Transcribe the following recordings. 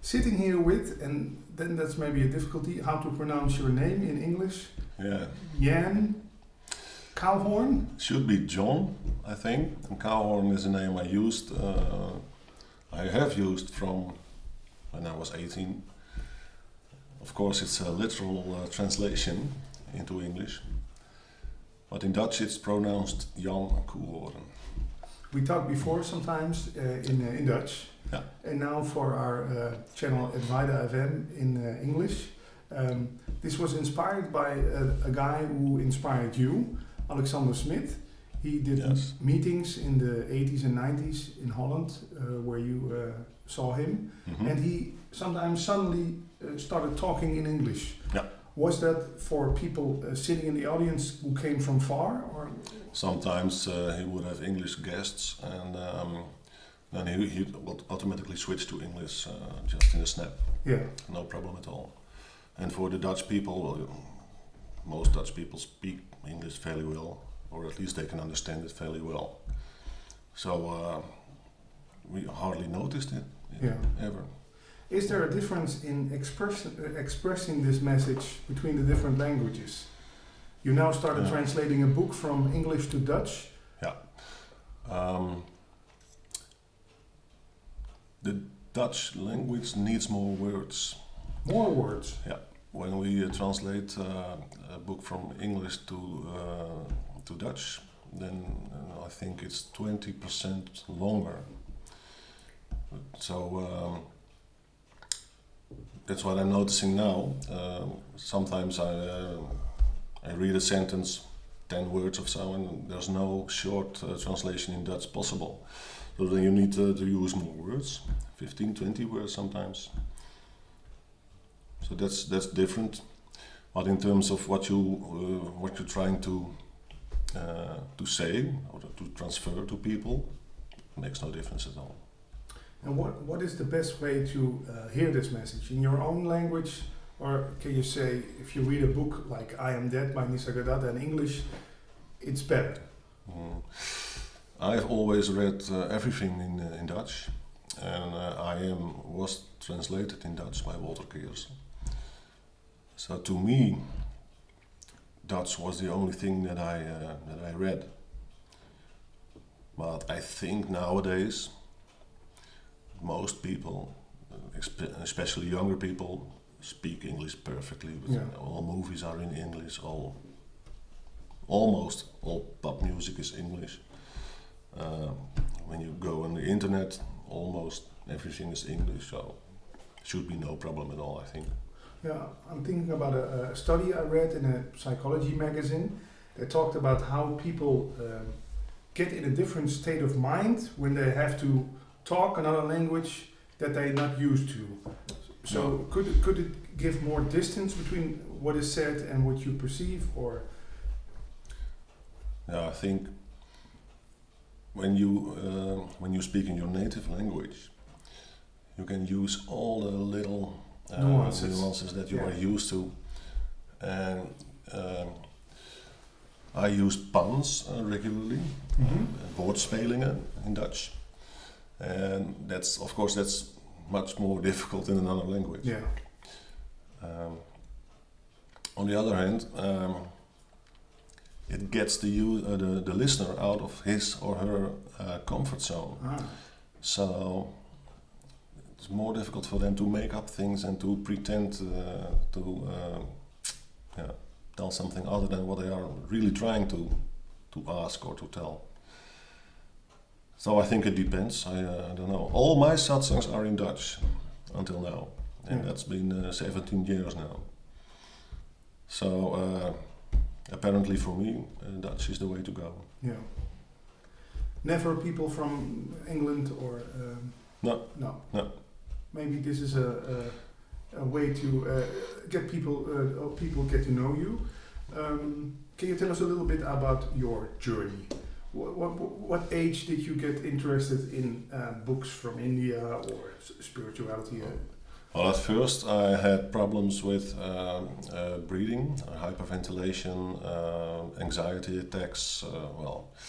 sitting here with, and then that's maybe a difficulty, how to pronounce your name in English. Yeah. Jan Koehoorn? Should be John, I think. And Koehoorn is a name I have used from when I was 18. Of course, it's a literal translation into English. But in Dutch, it's pronounced Jan Koehoorn. We talked before sometimes in Dutch. Yeah. And now for our channel Advaita FM in English. This was inspired by a guy who inspired you, Alexander Smith. He did meetings in the 80s and 90s in Holland where you saw him. Mm-hmm. And he sometimes suddenly started talking in English. Yeah. Was that for people sitting in the audience who came from far? Or? Sometimes he would have English guests, and then he would automatically switch to English just in a snap. Yeah. No problem at all. And for the Dutch people, most Dutch people speak English fairly well, or at least they can understand it fairly well. So we hardly noticed it ever. Is there a difference in expressing this message between the different languages? You now started translating a book from English to Dutch. Yeah. The Dutch language needs more words. More words? Yeah. When we translate a book from English to Dutch, then I think it's 20% longer. So that's what I'm noticing now. Sometimes I read a sentence, 10 words or so, and there's no short translation in Dutch possible. So then you need to use more words, 15, 20 words sometimes. So that's different. But in terms of what you're trying to say or to transfer to people, it makes no difference at all. And what is the best way to hear this message? In your own language, or can you say, if you read a book like I Am Dead by Nisargadatta in English, it's better? I've always read everything in Dutch, and I Am was translated in Dutch by Walter Keers. So to me, Dutch was the only thing that I read. But I think nowadays, most people, especially younger people, speak English perfectly. All movies are in English. Almost all pop music is English. When you go on the internet, almost everything is English. So should be no problem at all, I think. Yeah, I'm thinking about a study I read in a psychology magazine that talked about how people get in a different state of mind when they have to talk another language that they're not used to. So could it give more distance between what is said and what you perceive, or? Yeah, I think when you speak in your native language, you can use all the little nuances that you are used to, and I use puns regularly, woordspelingen in Dutch. And that's much more difficult in another language. Yeah. On the other hand, it gets the listener out of his or her comfort zone. So it's more difficult for them to make up things and to pretend to tell something other than what they are really trying to ask or to tell. So I think it depends. I don't know. All my satsangs are in Dutch until now, and that's been 17 years now. So apparently for me, Dutch is the way to go. Yeah. Never people from England or? No. Maybe this is a way to get people get to know you. Can you tell us a little bit about your journey? What age did you get interested in books from India or spirituality? Well, at first I had problems with breathing, hyperventilation, anxiety attacks.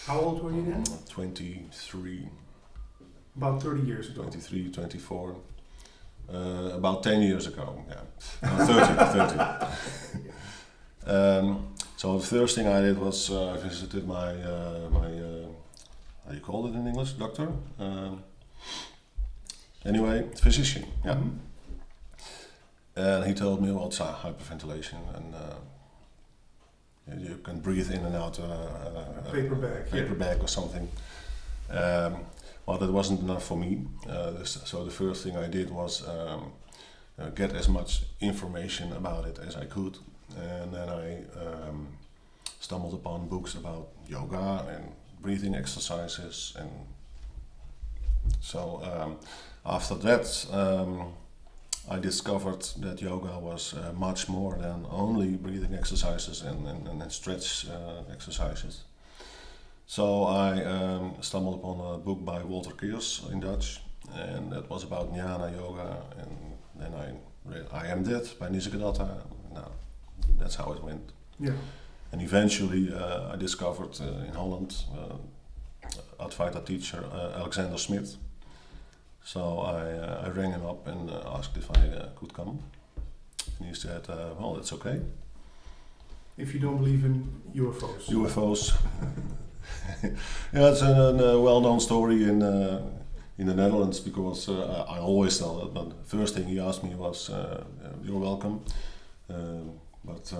How old were you then? 23. About 30 years ago. 23, 24. About 10 years ago, yeah. No, 30. So the first thing I did was I visited my how do you call it in English? Doctor? Anyway, physician, yeah. Mhm. And he told me about hyperventilation and you can breathe in and out Paper bag, paper bag or something. Well, that wasn't enough for me. So the first thing I did was get as much information about it as I could, and then I stumbled upon books about yoga and breathing exercises, and so after that I discovered that yoga was much more than only breathing exercises and stretch exercises. So I stumbled upon a book by Walter Keers in Dutch, and that was about Jnana Yoga, and then I read I Am That by Nisargadatta. Now, that's how it went. Yeah. And eventually I discovered in Holland Advaita teacher Alexander Smith. So I rang him up and asked if I could come. And he said, well, that's okay. If you don't believe in UFOs. UFOs. Yeah, it's a well-known story in the Netherlands, because I always tell that. But the first thing he asked me was, "You're welcome, but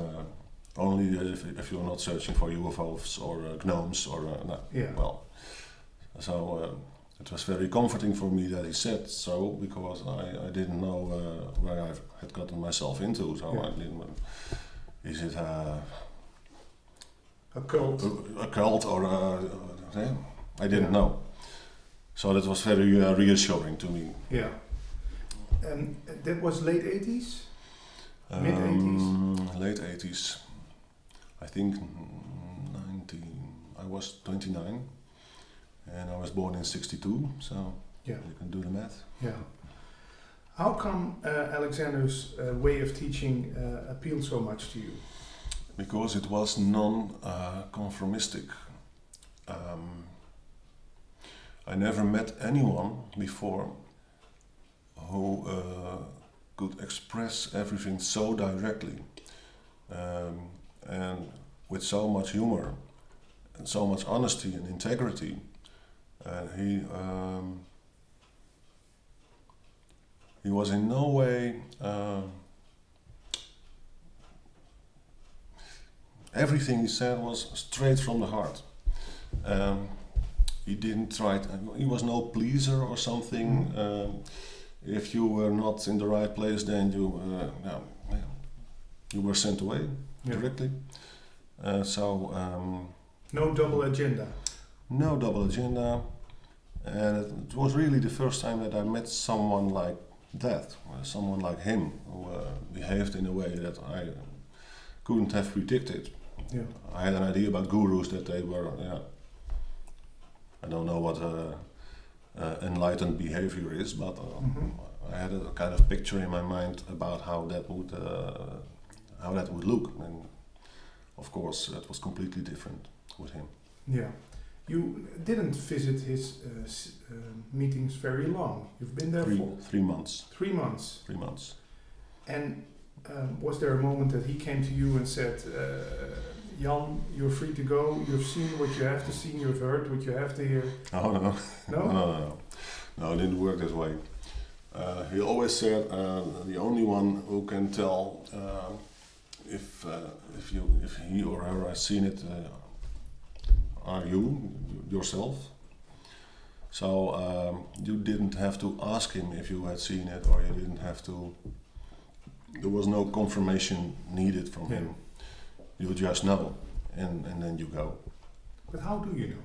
only if you're not searching for UFOs or gnomes or no." Yeah. Well, so it was very comforting for me that he said so, because I didn't know where I had gotten myself into. So Yeah. I didn't. Is it A cult. a cult or I didn't know. So that was very reassuring to me. Yeah. And that was late 80s? Mid 80s? Late 80s. I think I was 29 and I was born in 62, so Yeah. you can do the math. Yeah. How come Alexander's way of teaching appealed so much to you? Because it was non-conformistic. I never met anyone before who could express everything so directly and with so much humor and so much honesty and integrity. And he was in no way everything he said was straight from the heart. He didn't try he was no pleaser or something. If you were not in the right place, then you were sent away directly. No double agenda. No double agenda. And it was really the first time that I met someone like that, someone like him, who behaved in a way that I couldn't have predicted. Yeah. I had an idea about gurus that they were, I don't know what enlightened behavior is, but I had a kind of picture in my mind about how that would look, and of course it was completely different with him. Yeah. You didn't visit his meetings very long. You've been there for 3 months. 3 months. 3 months. And was there a moment that he came to you and said, Jan, you're free to go, you've seen what you have to see, you've heard what you have to hear? Oh no. No? No, it didn't work that way. He always said the only one who can tell if he or her has seen it are you yourself. So you didn't have to ask him if you had seen it, or you didn't have to. There was no confirmation needed from him. You just know, and then you go. But how do you know?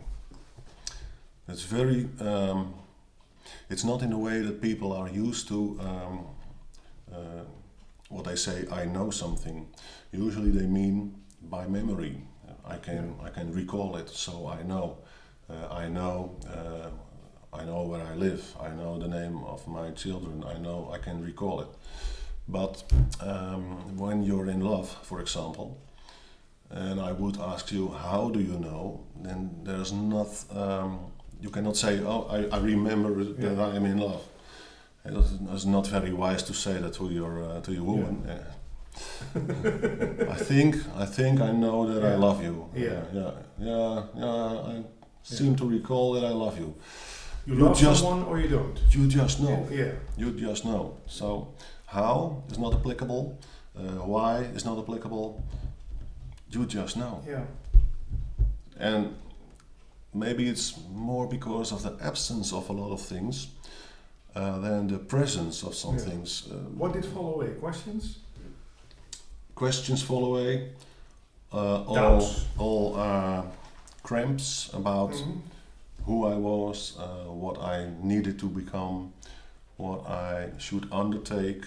It's very. It's not in the way that people are used to. What they say, I know something. Usually they mean by memory. I can recall it, so I know. I know where I live. I know the name of my children. I can recall it. But when you're in love, for example, and I would ask you, how do you know? Then there's not. You cannot say, oh, I remember that I am in love. It's not very wise to say that to your woman. Yeah. I think I know that I love you. I seem to recall that I love you. You love someone or you don't. You just know. Yeah. You just know. So how is not applicable. Why is not applicable. You just know. Yeah. And maybe it's more because of the absence of a lot of things than the presence of some things. What did fall away? Questions? Questions fall away. All cramps about who I was, what I needed to become, what I should undertake.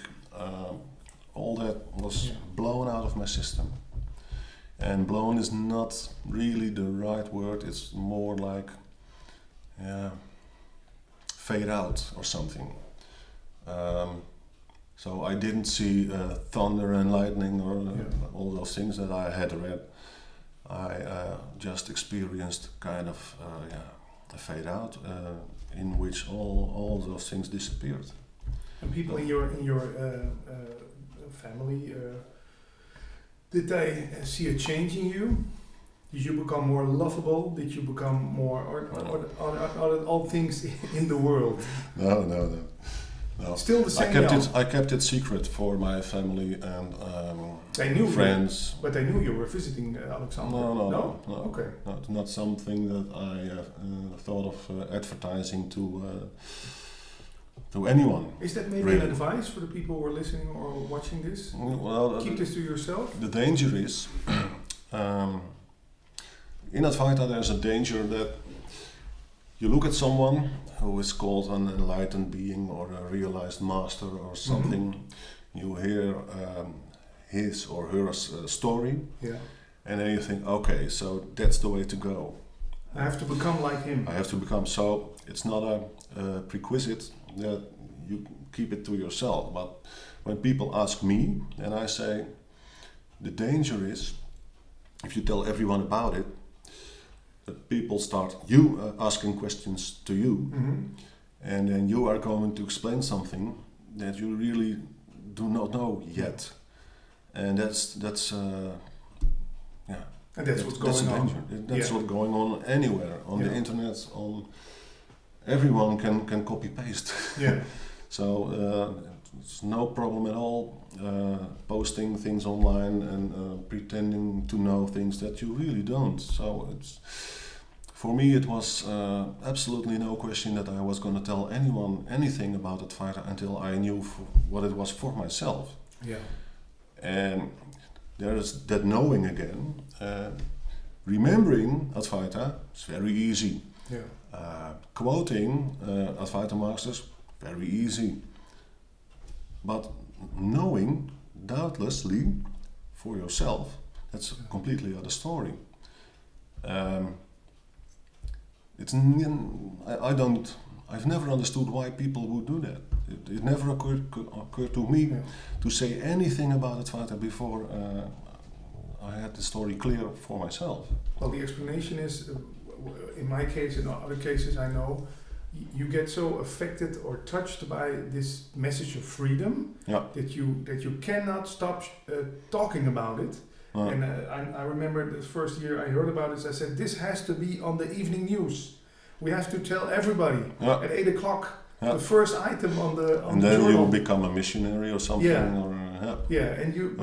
All that was blown out of my system. And blown is not really the right word. It's more like fade out or something. So I didn't see thunder and lightning or all those things that I had read. I just experienced kind of a fade out in which all those things disappeared. And people in your family, did they see a change in you? Did you become more lovable? Did you become more, or all things in the world? No. Still the same. I kept it secret for my family and they knew friends. But they knew you were visiting Alexander. No. Okay. No, it's not something that I thought of advertising to anyone. Is that maybe really an advice for the people who are listening or watching this? Well, keep this to yourself. The danger is in Advaita there's a danger that you look at someone who is called an enlightened being or a realized master or something. You hear his or her story, and then you think, okay, so that's the way to go. I have to become like him. I have to become. So it's not a prerequisite that you keep it to yourself. But when people ask me, and I say, the danger is if you tell everyone about it, that people start asking questions to you, and then you are going to explain something that you really do not know yet, and that's and that's what's going on. That's what's going on anywhere on the internet. Everyone can copy paste. So it's no problem at all posting things online and pretending to know things that you really don't. So for me it was absolutely no question that I was going to tell anyone anything about Advaita until I knew what it was for myself. And there is that knowing again. Remembering Advaita is very easy. Quoting Advaita masters, very easy. But knowing, doubtlessly, for yourself, that's a completely other story. I've never understood why people would do that. It never occurred to me to say anything about Advaita before I had the story clear for myself. Well, the explanation is, in my case and other cases I know, you get so affected or touched by this message of freedom that you cannot stop talking about it. And I remember the first year I heard about this, I said, this has to be on the evening news. We have to tell everybody at 8 o'clock. The first item on the and then journal. you become a missionary or something.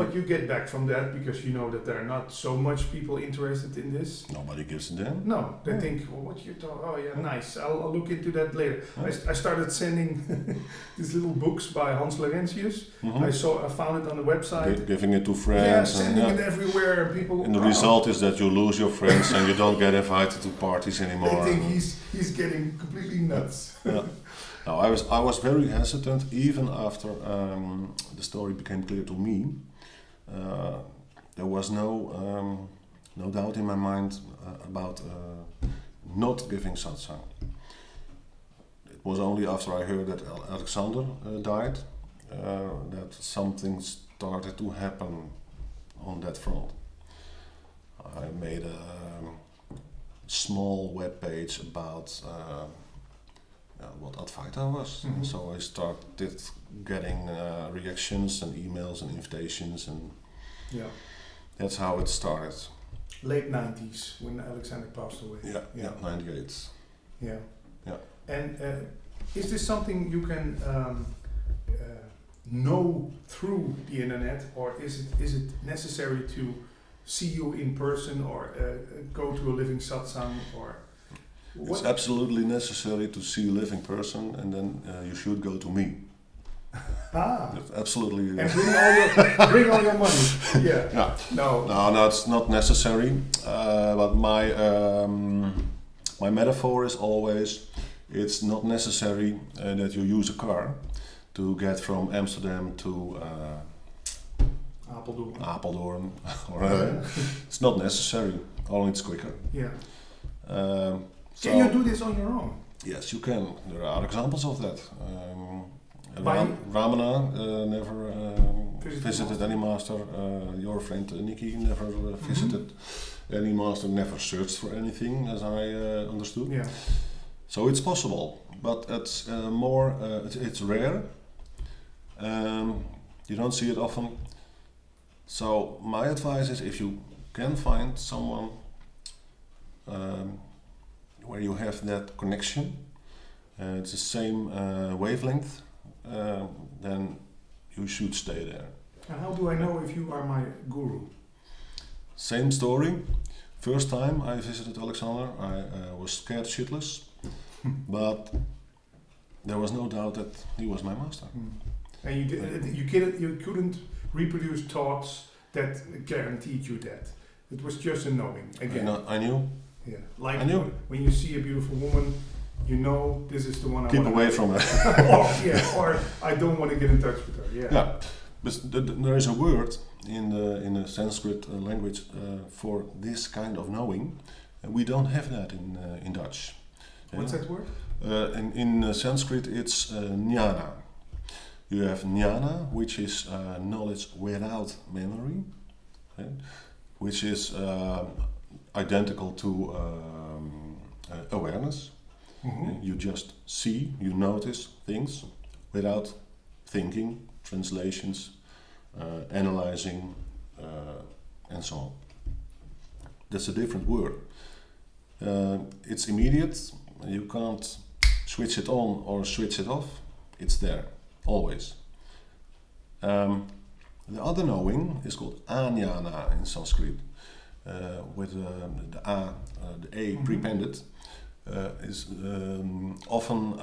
But you get back from that because you know that there are not so much people interested in this. Nobody gives a damn. No, they think, well, what you talk? Oh yeah, nice. I'll look into that later. I started sending these little books by Hans Laurentius. I found it on the website. Giving it to friends. Sending it everywhere, and people. And the result is that you lose your friends and you don't get invited to parties anymore. They think he's getting completely nuts. No, I was very hesitant even after the story became clear to me. There was no doubt in my mind about not giving satsang. It was only after I heard that Alexander died that something started to happen on that front. I made a small web page about what Advaita was. Mhm. So I started getting reactions and emails and invitations, and Yeah. that's how it started. Late 90s when Alexander passed away. Yeah, 98. Yeah. Yeah. And is this something you can know through the internet, or is it necessary to see you in person, or go to a living satsang, or It's absolutely necessary to see a living person, and then you should go to me. That's absolutely. And bring all your money. Yeah. Yeah. No, it's not necessary. But my metaphor is always, it's not necessary that you use a car to get from Amsterdam to Apeldoorn. It's not necessary. Only it's quicker. Yeah. So Can you do this on your own? yes, you can. There are examples of that. By- Ramana never Visited visited any master. Your friend Nikki never visited any master. Never searched for anything, as I understood. Yeah. So it's possible, but it's more. It's rare. You don't see it often. So my advice is, if you can find someone where you have that connection, it's the same wavelength, then you should stay there. And how do I know if you are my guru? Same story. First time I visited Alexander, I was scared shitless, but there was no doubt that he was my master. And you couldn't reproduce thoughts that guaranteed you that. It was just a knowing. Again. I knew. Yeah. Like I knew. when you see a beautiful woman, you know this is the one I Keep want away from her. or I don't want to get in touch with her. Yeah. Yeah, but there is a word in the Sanskrit language for this kind of knowing, and we don't have that in Dutch. What's that word? In Sanskrit, it's jnana. You have jnana, which is knowledge without memory, okay? Which is identical to awareness. Mm-hmm. You just see, you notice things without thinking, translations, analyzing, and so on. That's a different word. It's immediate. You can't switch it on or switch it off. It's there, always. The other knowing is called ajnana in Sanskrit, with the a, the a prepended. Is often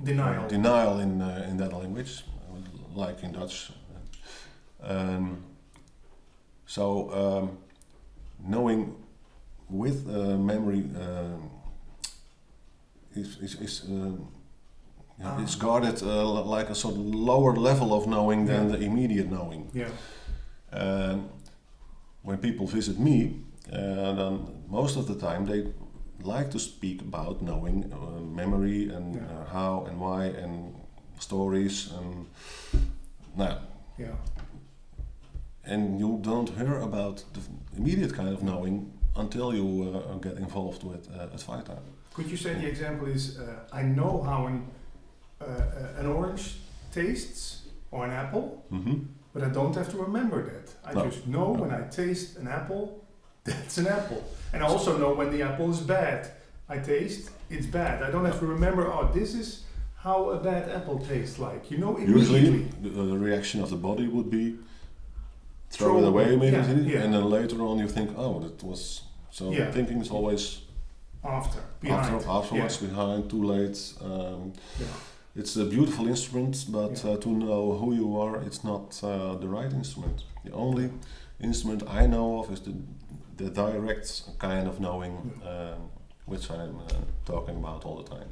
denial in that language, like in Dutch. Knowing with memory is guarded like a sort of lower level of knowing than the immediate knowing. Yeah. When people visit me, then most of the time they like to speak about knowing memory and how and why and stories and and you don't hear about the immediate kind of knowing until you get involved with Advaita. Could you say the example is I know how an orange tastes or an apple, but I don't have to remember that. I just know when I taste an apple, that's an apple. And I also know when the apple is bad. I taste, it's bad. I don't have to remember, this is how a bad apple tastes like. You know immediately. Usually the reaction of the body would be throw it away immediately, and then later on you think, that was... So thinking is always afterwards, behind, too late. It's a beautiful instrument, but to know who you are, it's not the right instrument. The only instrument I know of is the direct kind of knowing, which I'm talking about all the time.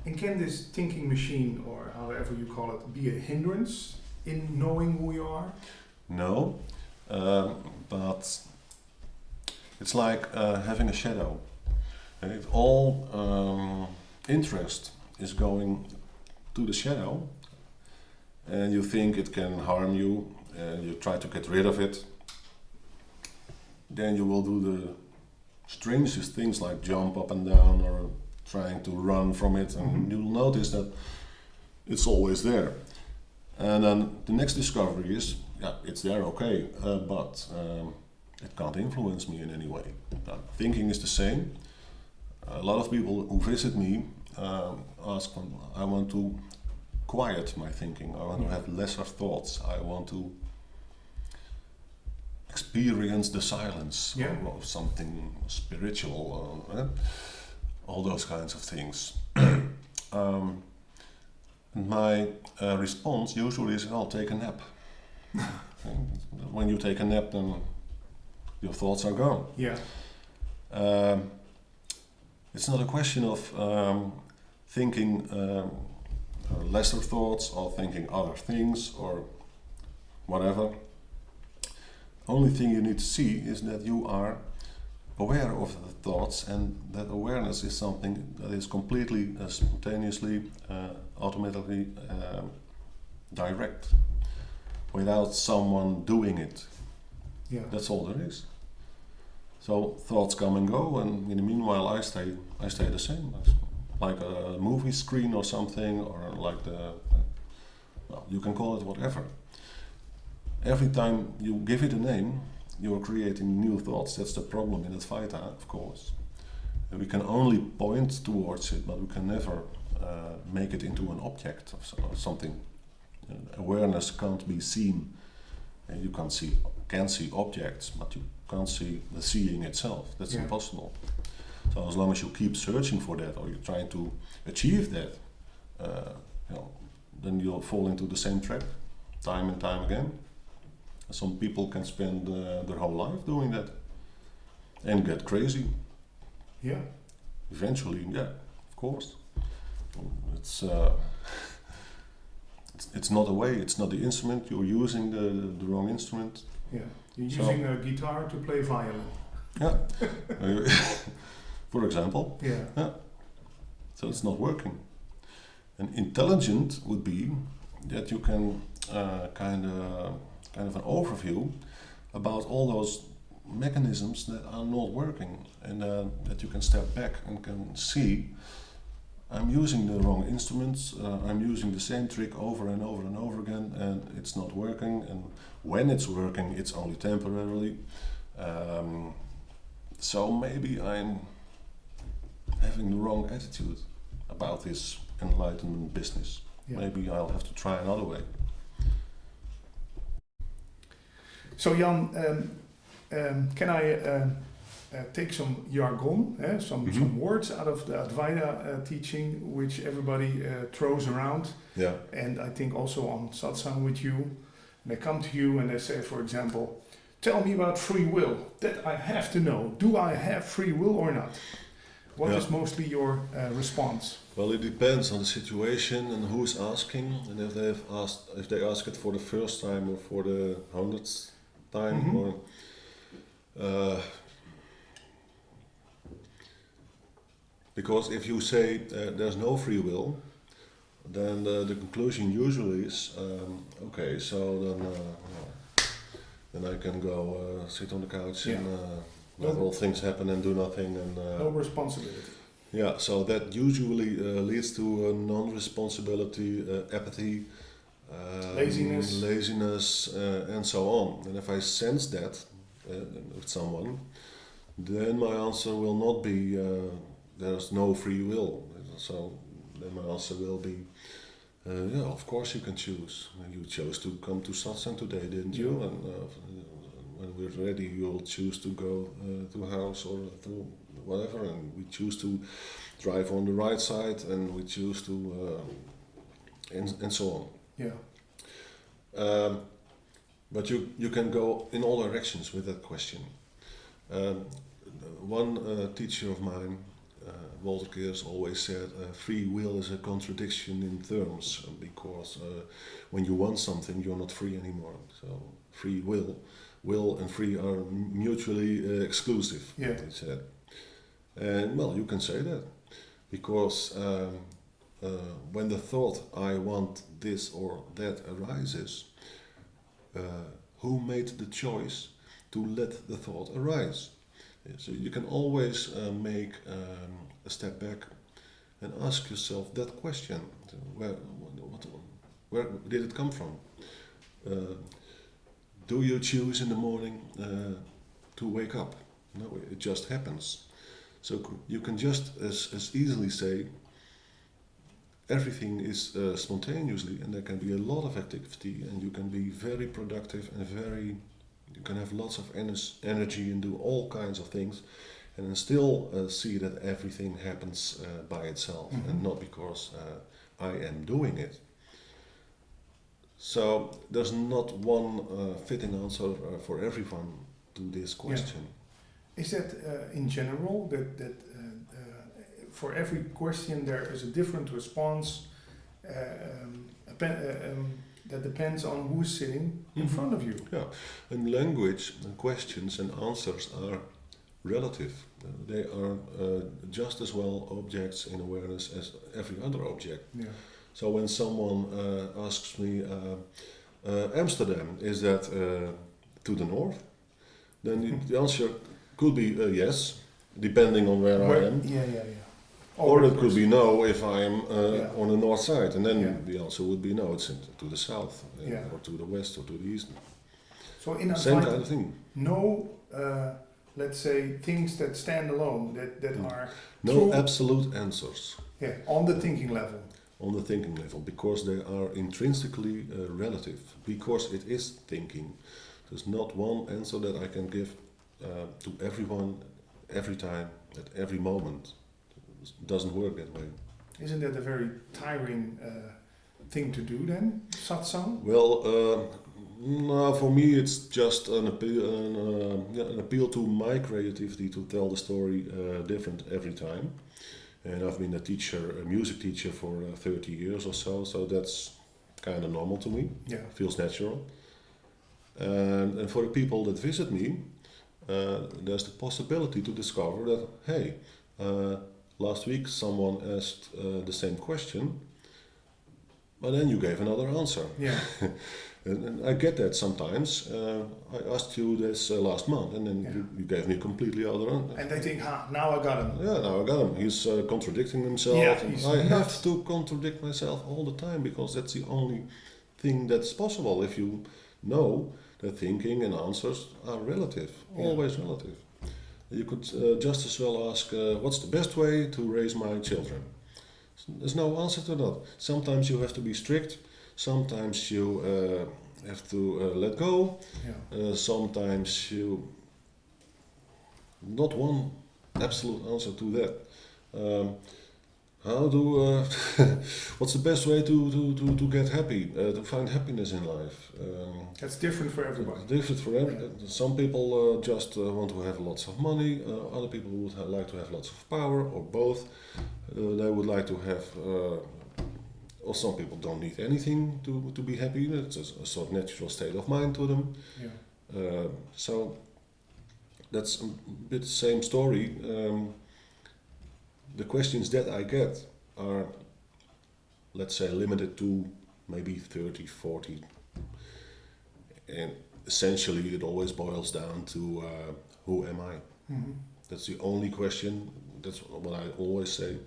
And can this thinking machine, or however you call it, be a hindrance in knowing who you are? No, but it's like having a shadow. If all interest is going to the shadow, and you think it can harm you, and you try to get rid of it, then you will do the strangest things like jump up and down or trying to run from it, and Mm-hmm. you'll notice that it's always there. And then the next discovery is, yeah, it's there, okay, but it can't influence me in any way. Thinking is the same. A lot of people who visit me ask, I want to quiet my thinking, I want to have lesser thoughts, I want to experience the silence or something spiritual, all those kinds of things. My response usually is, I'll take a nap. When you take a nap, then your thoughts are gone. Yeah. It's not a question of thinking lesser thoughts or thinking other things or whatever. Only thing you need to see is that you are aware of the thoughts, and that awareness is something that is completely spontaneously, automatically direct, without someone doing it. Yeah. That's all there is. So thoughts come and go, and in the meanwhile I stay the same, like a movie screen or something, or like well, you can call it whatever. Every time you give it a name, you're creating new thoughts. That's the problem in Advaita, of course. And we can only point towards it, but we can never make it into an object of something. Awareness can't be seen. And you can see objects, but you can't see the seeing itself. That's impossible. So as long as you keep searching for that, or you're trying to achieve that, then you'll fall into the same trap time and time again. Some people can spend their whole life doing that and get crazy. Yeah. Eventually, yeah, of course. It's not a way. It's not the instrument. You're using the wrong instrument. Yeah. You're using a guitar to play violin. Yeah. For example. Yeah. Yeah. So it's not working. And intelligent would be that you can kind of an overview about all those mechanisms that are not working, and that you can step back and can see, I'm using the wrong instruments, I'm using the same trick over and over and over again, and it's not working, and when it's working, it's only temporarily. So maybe I'm having the wrong attitude about this enlightenment business. Yeah. Maybe I'll have to try another way. So Jan, can I take some jargon, some words out of the Advaita teaching, which everybody throws around? Yeah. And I think also on satsang with you, and they come to you and they say, for example, tell me about free will. That I have to know. Do I have free will or not? What is mostly your response? Well, it depends on the situation and who's asking, and if they ask it for the first time or for the 100th time, or because if you say there's no free will, then the conclusion usually is okay. So then I can go sit on the couch and let all things happen and do nothing, and no responsibility. Yeah, so that usually leads to non-responsibility, apathy, laziness, and so on. And if I sense that with someone, then my answer will not be there's no free will. So then my answer will be, yeah, of course you can choose. You chose to come to satsang today, didn't you? And when we're ready, you'll choose to go to a house or to whatever, and we choose to drive on the right side, and we choose to and so on. Yeah. But you can go in all directions with that question. One teacher of mine, Walter Keers, always said free will is a contradiction in terms, because when you want something, you're not free anymore. So free will and free are mutually exclusive, he said. And well, you can say that, because when the thought I want this or that arises, who made the choice to let the thought arise? So you can always make a step back and ask yourself that question. Where did it come from? Do you choose in the morning to wake up? No, it just happens. So you can just as easily say everything is spontaneously, and there can be a lot of activity, and you can be very productive and you can have lots of energy and do all kinds of things, and then still see that everything happens by itself, and not because I am doing it. So there's not one fitting answer for everyone to this question. Yeah. Is that in general that for every question there is a different response that depends on who's sitting in front of you? Yeah, and language and questions and answers are relative. They are just as well objects in awareness as every other object. Yeah. So when someone asks me, Amsterdam, is that to the north? Then the answer could be yes, depending on where I am. Yeah. Or it could be no if I am on the north side. And then the answer would be no, it's to the south, or to the west, or to the east. So in same Advaita, kind of thing. No, let's say, things that stand alone, that are... No true. Absolute answers. Yeah, on the thinking level. On the thinking level, because they are intrinsically relative, because it is thinking. There's not one answer that I can give to everyone, every time, at every moment. It doesn't work that way. Isn't that a very tiring thing to do then, satsang? Well, no, for me it's just an appeal to my creativity to tell the story different every time. And I've been a music teacher for 30 years or so that's kind of normal to me. Yeah. Feels natural. And for the people that visit me, there's the possibility to discover that, hey, last week someone asked the same question, but then you gave another answer. Yeah. And I get that sometimes. I asked you this last month, and then you gave me a completely other answer. And they think, now I got him. Yeah, now I got him. He's contradicting himself. Yeah, I have to contradict myself all the time because that's the only thing that's possible. If you know that thinking and answers are relative, always relative. You could just as well ask, what's the best way to raise my children? There's no answer to that. Sometimes you have to be strict. Sometimes you have to let go. Yeah. Sometimes you... Not one absolute answer to that. What's the best way to get happy, to find happiness in life? That's different for everybody. Different for everybody. Some people just want to have lots of money. Other people would like to have lots of power, or both. They would like to have... or some people don't need anything to be happy. It's a sort of natural state of mind to them. Yeah. So that's a bit the same story. The questions that I get are, let's say, limited to maybe 30, 40. And essentially it always boils down to who am I? Mm-hmm. That's the only question. That's what I always say.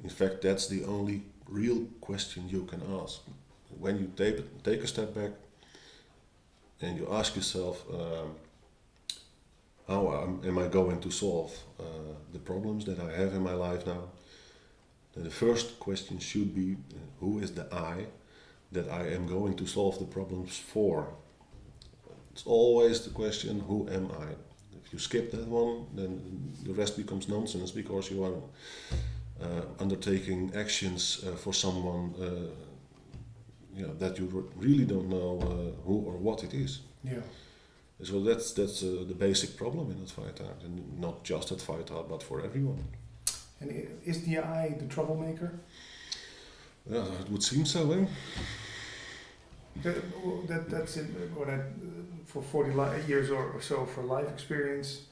In fact, that's the only real question you can ask. When you take a step back and you ask yourself, how am I going to solve the problems that I have in my life now? Then the first question should be, who is the I that I am going to solve the problems for? It's always the question, who am I? If you skip that one, then the rest becomes nonsense because you are undertaking actions for someone that you really don't know who or what it is. Yeah. So that's the basic problem in Advaita, and not just Advaita, but for everyone. And is the I the troublemaker? Yeah, it would seem so, eh? That's it. What for 40 years or so for life experience,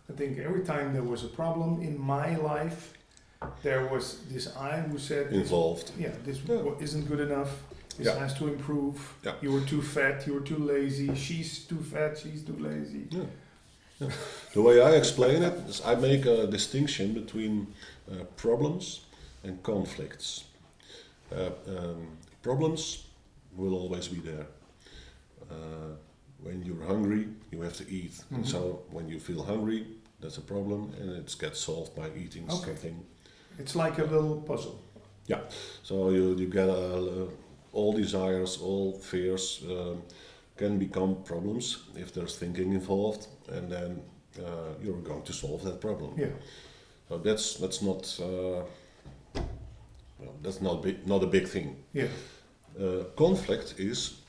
I think every time there was a problem in my life, there was this I who said involved. This isn't good enough. This has to improve. Yeah. You were too fat. You were too lazy. She's too fat. She's too lazy. Yeah. Yeah. The way I explain it is I make a distinction between problems and conflicts. Problems will always be there. When you're hungry, you have to eat. Mm-hmm. And so when you feel hungry, that's a problem, and it gets solved by eating something. It's like a little puzzle. Yeah. So you get all desires, all fears can become problems if there's thinking involved, and then you're going to solve that problem. Yeah. So that's not not a big thing. Yeah. Conflict is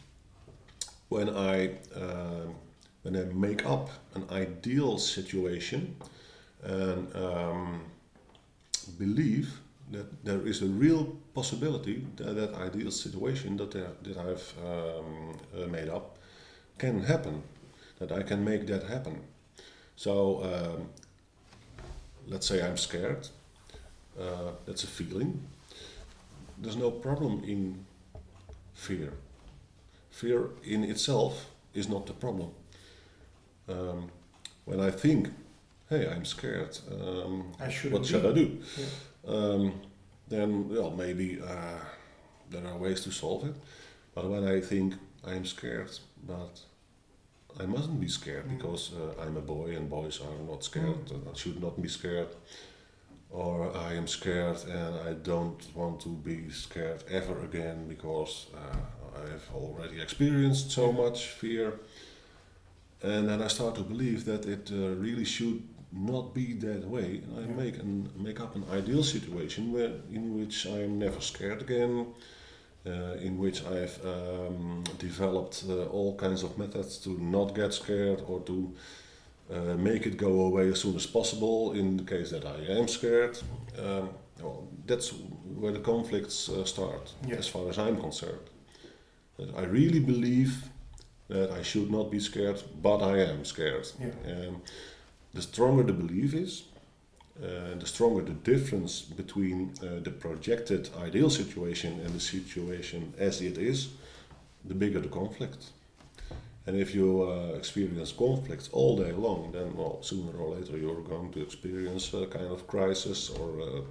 when I make up an ideal situation and believe that there is a real possibility that that ideal situation that I've made up can happen, that I can make that happen. So let's say I'm scared. That's a feeling. There's no problem in fear. Fear in itself is not the problem. When I think, hey, I'm scared, what should I do? Yeah. Then, well, maybe there are ways to solve it. But when I think I'm scared, but I mustn't be scared because I'm a boy and boys are not scared, and I should not be scared. Or I am scared and I don't want to be scared ever again because I've already experienced so much fear. And then I start to believe that it really should not be that way. And I make up an ideal situation in which I'm never scared again, in which I've developed all kinds of methods to not get scared or to make it go away as soon as possible in the case that I am scared. Well, that's where the conflicts start, as far as I'm concerned. That I really believe that I should not be scared, but I am scared. Yeah. The stronger the belief is, the stronger the difference between the projected ideal situation and the situation as it is, the bigger the conflict. And if you experience conflicts all day long, then well, sooner or later you're going to experience a kind of crisis or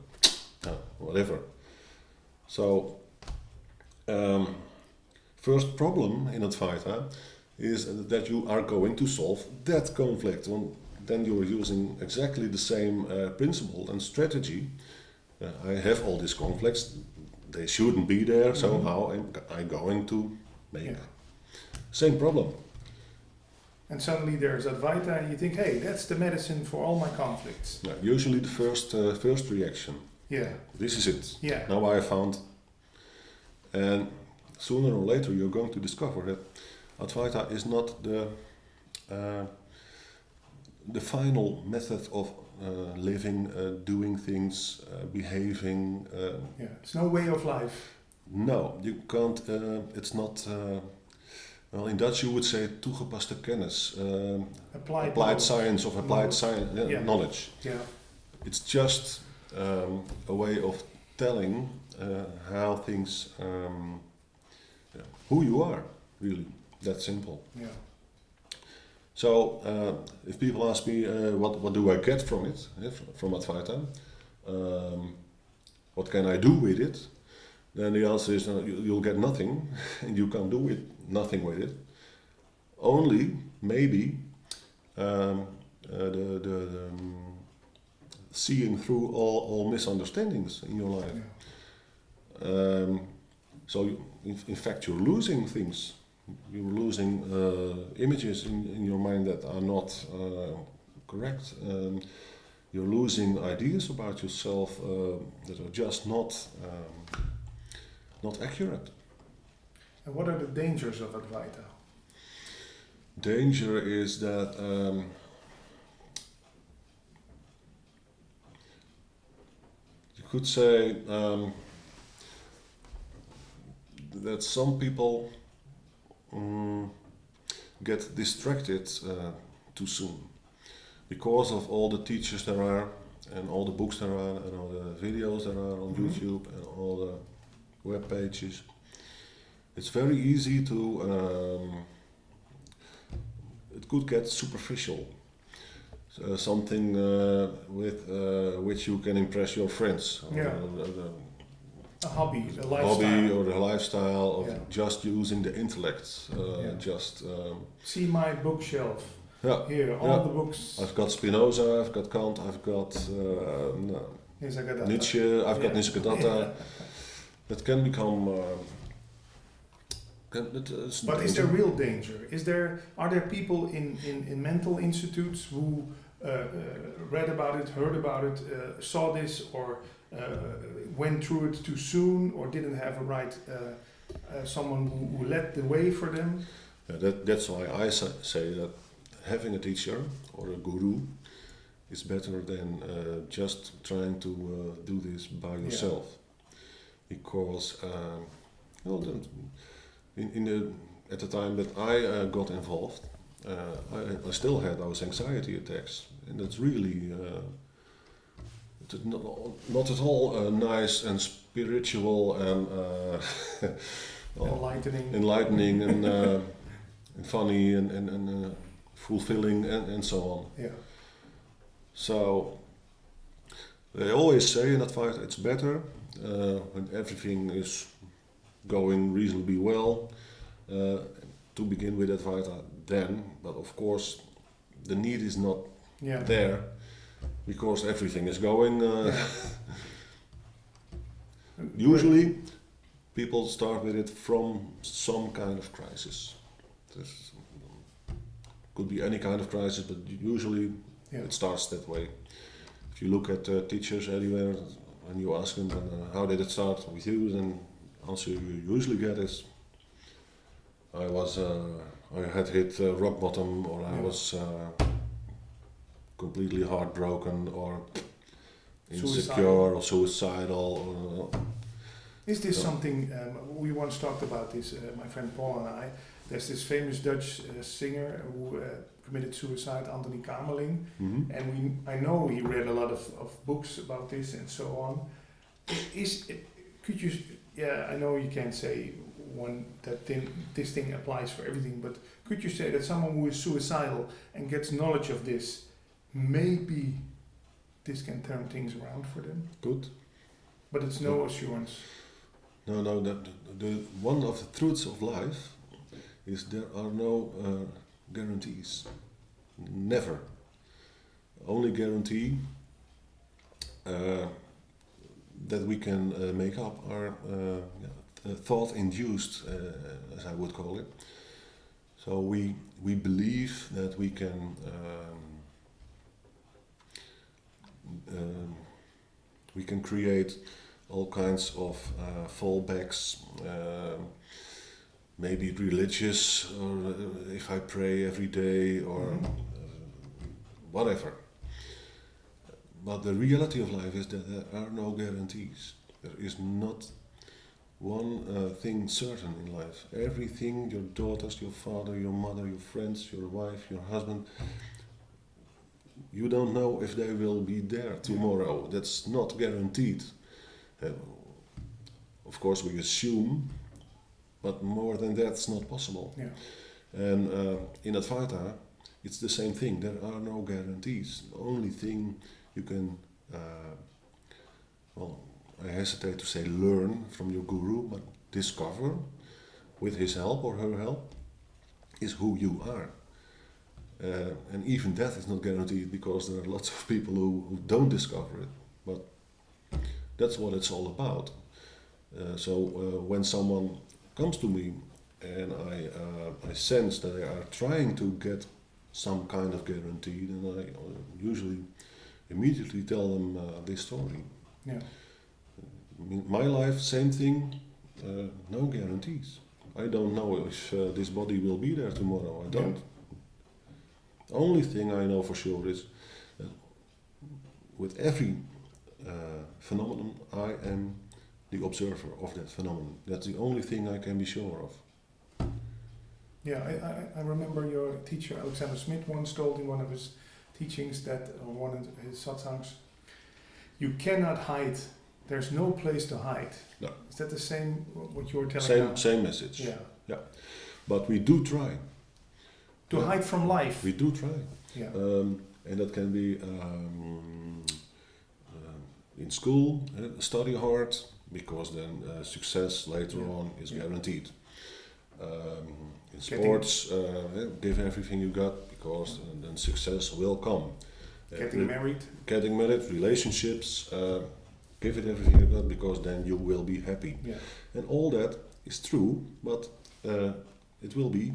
whatever. So, first problem in Advaita is that you are going to solve that conflict. Then you're using exactly the same principle and strategy. I have all these conflicts, they shouldn't be there, so how am I going to make same problem? And suddenly there's Advaita and you think, hey, that's the medicine for all my conflicts. Usually the first reaction. Yeah. This is it. Yeah. Now I have found. And sooner or later you're going to discover that Advaita is not the final method of living, doing things, behaving. It's no way of life. No, you can't. It's not. Well, in Dutch you would say toegepaste kennis, applied science of applied science knowledge. Yeah. It's just a way of telling how things, who you are, really. That simple. Yeah. So if people ask me what do I get from it, from Advaita, what can I do with it? Then the answer is you'll get nothing, and you can't do nothing with it. Only maybe seeing through all misunderstandings in your life. Yeah. So in fact you're losing things. You're losing images in your mind that are not correct. You're losing ideas about yourself that are just not accurate. And what are the dangers of Advaita? Danger is that you could say that some people get distracted too soon because of all the teachers there are and all the books there are and all the videos there are on YouTube and all the web pages. It's very easy to it could get superficial. something with which you can impress your friends. Yeah. A hobby, a lifestyle. Hobby or the lifestyle of Yeah. just using the intellect. Just see my bookshelf. yeah. Here, all the books. I've got Spinoza, I've got Kant, I've got Nietzsche, I've got Nisargadatta. That can become. But is there real danger? Are there people in mental institutes who read about it, heard about it, saw this, or went through it too soon, or didn't have a right someone who led the way for them? That's why I say that having a teacher or a guru is better than just trying to do this by yourself, because at the time that I got involved, I still had those anxiety attacks, and it's really it's not at all nice and spiritual and enlightening and funny and fulfilling and so on. Yeah. So they always say in Advaita it's better when everything is going reasonably well to begin with Advaita then, but of course the need is not there because everything is going. Usually people start with it from some kind of crisis. This could be any kind of crisis, but usually it starts that way. If you look at teachers anywhere and you ask them how did it start with you, then answer you usually get is I had hit rock bottom, or I was completely heartbroken, or insecure, or suicidal. Is this something, we once talked about this, my friend Paul and I, there's this famous Dutch singer who committed suicide, Anthony Kamerling, and I know he read a lot of books about this and so on. Could you, I know you can't say this thing applies for everything, but could you say that someone who is suicidal and gets knowledge of this, maybe this can turn things around for them? Good. But it's no assurance. No, the one of the truths of life is there are no guarantees. Never. Only guarantee that we can make up are thought-induced, as I would call it. So we believe that we can create all kinds of fallbacks, maybe religious, or if I pray every day, or whatever. But the reality of life is that there are no guarantees. There is not one thing certain in life. Everything, your daughters, your father, your mother, your friends, your wife, your husband, you don't know if they will be there tomorrow. That's not guaranteed. Of course we assume, but more than that's not possible. Yeah. And in Advaita, it's the same thing. There are no guarantees. The only thing you can, I hesitate to say learn from your guru, but discover with his help or her help is who you are. And even that is not guaranteed, because there are lots of people who don't discover it. But that's what it's all about. So when someone comes to me and I sense that they are trying to get some kind of guarantee, then I usually immediately tell them this story. Yeah. In my life, same thing, no guarantees. I don't know if this body will be there tomorrow. I don't. The only thing I know for sure is that with every phenomenon, I am the observer of that phenomenon. That's the only thing I can be sure of. Yeah, I remember your teacher Alexander Smith once told in one of his teachings that, or one of his satsangs, you cannot hide. There's no place to hide. No. Is that the same what you were telling now? Same message. Yeah. But we do try. To hide from life. We do try. Yeah. and that can be in school, study hard, because then success later on is guaranteed. In sports, give everything you got, because then success will come. Getting married, relationships, give it everything you got, because then you will be happy. Yeah. And all that is true, but it will be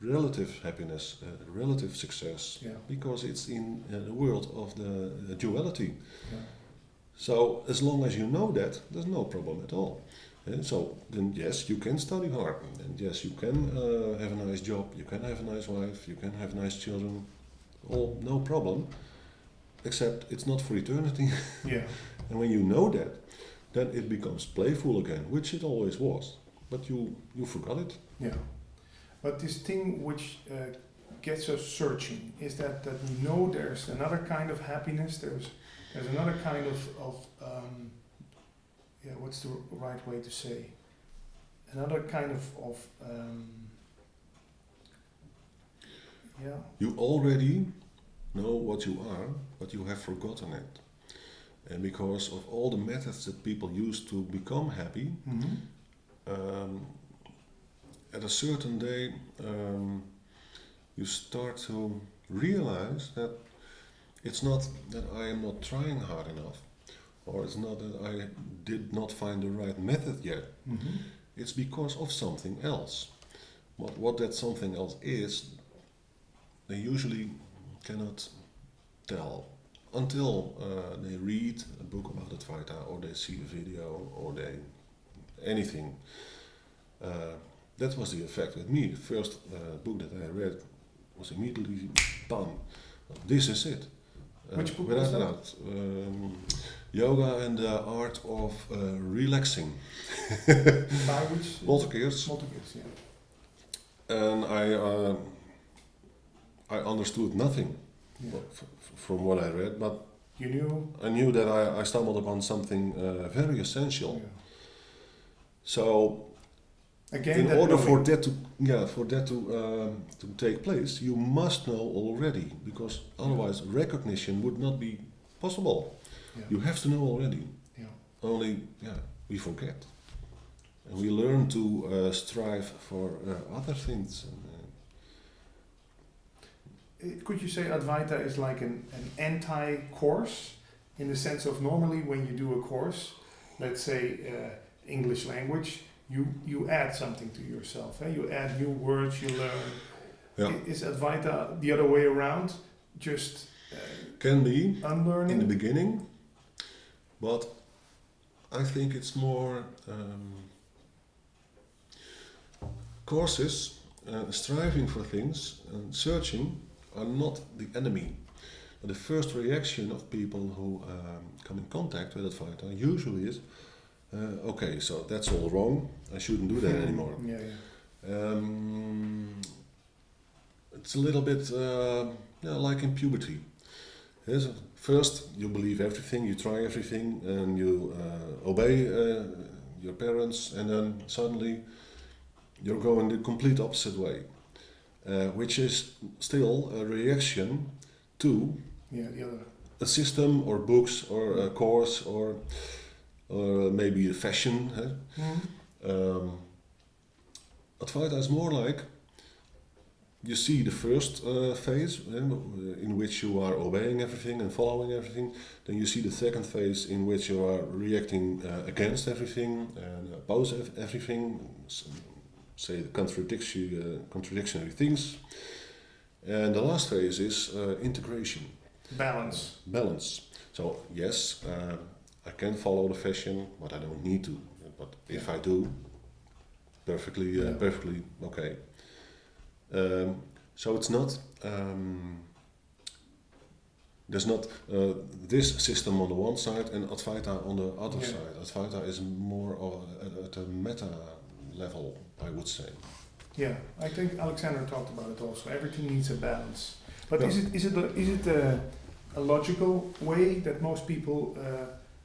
relative happiness, relative success, because it's in the world of the duality. Yeah. So as long as you know that, there's no problem at all. And so then yes, you can study hard, and yes, you can have a nice job, you can have a nice wife, you can have nice children, all no problem, except it's not for eternity. Yeah. And when you know that, then it becomes playful again, which it always was, but you forgot it. Yeah. But this thing which gets us searching is that we know there's another kind of happiness, there's another kind of what's the right way to say? Another kind of You already know what you are, but you have forgotten it. And because of all the methods that people use to become happy, at a certain day you start to realize that it's not that I am not trying hard enough, or it's not that I did not find the right method yet. It's because of something else. What that something else is, they usually cannot tell until they read a book about Advaita, or they see a video, or anything. That was the effect with me. The first book that I read was immediately, bam, this is it. Which book was that? Yoga and the Art of Relaxing. By which? Multigears. Yeah. And I understood nothing from what I read, but you knew? I knew that I stumbled upon something very essential. Yeah. So, again, in order for that to take place, you must know already, because otherwise recognition would not be possible. Yeah. You have to know already. Yeah. Only, we forget, and we learn to strive for other things. Could you say Advaita is like an anti-course, in the sense of normally when you do a course, let's say English language, you add something to yourself. You add new words, you learn. Yeah. Is Advaita the other way around? Just can be unlearning in the beginning, but I think it's more courses, striving for things and searching are not the enemy. But the first reaction of people who come in contact with Advaita usually is, okay, so that's all wrong. I shouldn't do that anymore. It's a little bit like in puberty. Yes, first you believe everything, you try everything, and you obey your parents, and then suddenly you're going the complete opposite way, which is still a reaction to a system or books or a course or maybe a fashion. Advaita is more like, you see the first phase in which you are obeying everything and following everything. Then you see the second phase in which you are reacting against everything and oppose everything, say the contradictory things. And the last phase is integration. Balance. So yes, I can follow the fashion, but I don't need to. But if I do, perfectly okay. So it's not, there's not this system on the one side and Advaita on the other side. Advaita is more at a meta level, I would say. Yeah, I think Alexander talked about it also. Everything needs a balance. But is it a logical way that most people